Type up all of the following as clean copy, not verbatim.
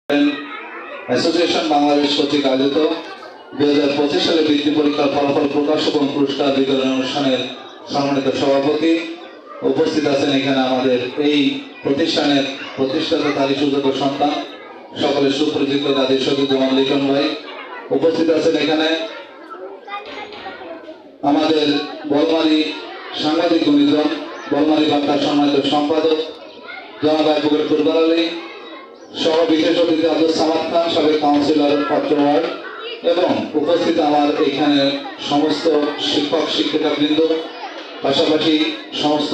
Association Bangladesh কর্তৃক আয়োজিত 2025 সালে বৃত্তি পরীক্ষার ফলাফল প্রকাশ এবং পুরস্কার বিতরণ অনুষ্ঠানের সম্মানিত সভাপতি উপস্থিত আছেন এখানে আমাদের এই প্রতিষ্ঠানের প্রতিষ্ঠাতা তারই সুযোগ্য সন্তান সকলের সুপরিচিত দাদি শহীদুজ্জামান লিটন ভাই উপস্থিত আছেন এখানে আমাদের বলমারী সাংবাদিক গুণীজন বলমারী বার্তার সম্মানিত সম্পাদক জনাব অ্যাডভোকেট কুরবান আলী সহ বিশেষ অতিথি আব্দুল সামাদ খান সাবেক কাউন্সিলর অত্র ওয়ার্ড এবং উপস্থিত আমার এখানে সমস্ত শিক্ষক শিক্ষিকাবৃন্দ পাশাপাশি সমস্ত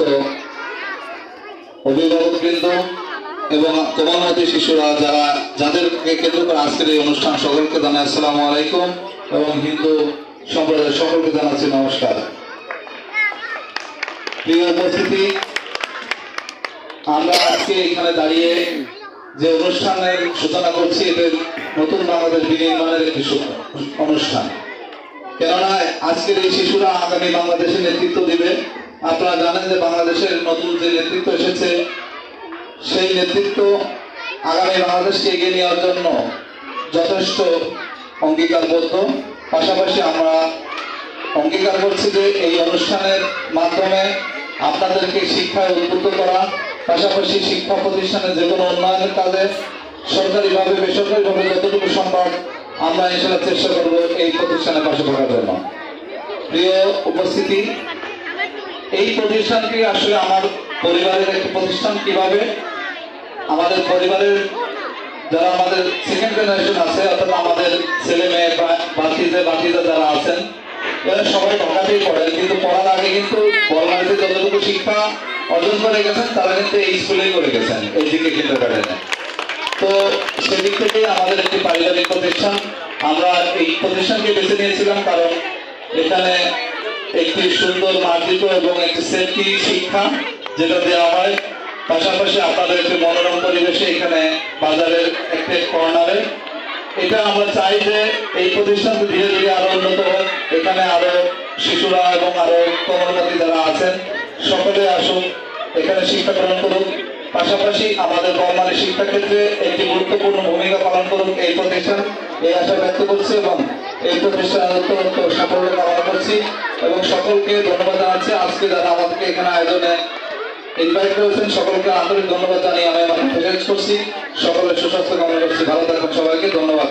অভিভাবকবৃন্দ এবং কোমলমতি শিশুরা যাদেরকে কেন্দ্র করে আজকের এই অনুষ্ঠান সকলকে জানাই আসসালামু আলাইকুম এবং হিন্দু সম্প্রদায়ের সকলকে জানাচ্ছি নমস্কার। প্রিয় উপস্থিতি, আমরা আজকে এখানে দাঁড়িয়ে যে অনুষ্ঠানের সূচনা করছি এদের নতুন বাংলাদেশ বিনির্মাণের একটি অনুষ্ঠান। কেননা আজকের এই শিশুরা আগামী বাংলাদেশের নেতৃত্ব দিবে। আপনারা জানেন যে বাংলাদেশের নতুন যে নেতৃত্ব এসেছে সেই নেতৃত্ব আগামী বাংলাদেশকে এগিয়ে নেওয়ার জন্য যথেষ্ট অঙ্গীকারবদ্ধ। পাশাপাশি আমরা অঙ্গীকার করছি যে এই অনুষ্ঠানের মাধ্যমে আপনাদেরকে শিক্ষায় উদ্বুদ্ধ করা, পাশাপাশি শিক্ষা প্রতিষ্ঠানের যে কোনো উন্নয়নের কাজে সরকারিভাবে বেসরকারিভাবে যতটুকু সম্ভব আমরা ইনশাআল্লাহ চেষ্টা করব এই প্রতিষ্ঠানের পাশে থাকার জন্য। প্রিয় উপস্থিতি, এই প্রতিষ্ঠানটি আসলে আমার পরিবারের একটি প্রতিষ্ঠান। কিভাবে আমাদের পরিবারের যারা আমাদের সেকেন্ড জেনারেশন আছে অর্থাৎ আমাদের ছেলে মেয়ে বাতিজা যারা আছেন এরা সবাই ঢাকাতেই পড়েন, কিন্তু পড়ার আগে কিন্তু বলমারিতে যতটুকু শিক্ষা অর্জন করে গেছেন তারা কিন্তু এই স্কুলেই করে গেছেন, এই দিকে কিন্তু করেন। তো সেদিক থেকে আমাদের একটি পারিবারিক প্রতিষ্ঠান। আমরা এই প্রতিষ্ঠানকে বেছে নিয়েছিলাম কারণ এখানে একটি সুন্দর মার্জিত এবং একটি সেফটি শিক্ষা যেটা দেওয়া হয়, পাশাপাশি আপনাদের একটি মনোরম পরিবেশে এখানে বাজারের একটি কর্নারে। এটা আমরা চাই যে এই প্রতিষ্ঠান ধীরে ধীরে আরো উন্নত হোক, এখানে আরো শিশুরা এবং আরো কর্মচারী যারা আছেন সকলে আসুক, এখানে শিক্ষা গ্রহণ করুক, পাশাপাশি আমাদের বর্তমানে শিক্ষা ক্ষেত্রে একটি গুরুত্বপূর্ণ ভূমিকা পালন করুক এই প্রতিষ্ঠান, এই আশা ব্যক্ত করছি এবং এই প্রতিষ্ঠানের অত্যন্ত সাফল্য কামনা করছি এবং সকলকে ধন্যবাদ জানাচ্ছি। আজকে যারা আমাদেরকে এখানে আয়োজনে ইনভাইট করেছেন সকলকে আন্তরিক ধন্যবাদ জানিয়ে আমি আমার প্রেজেন্ট করছি। সকলের সুস্বাস্থ্য কামনা করছি। ভালো থাকুন সবাইকে, ধন্যবাদ।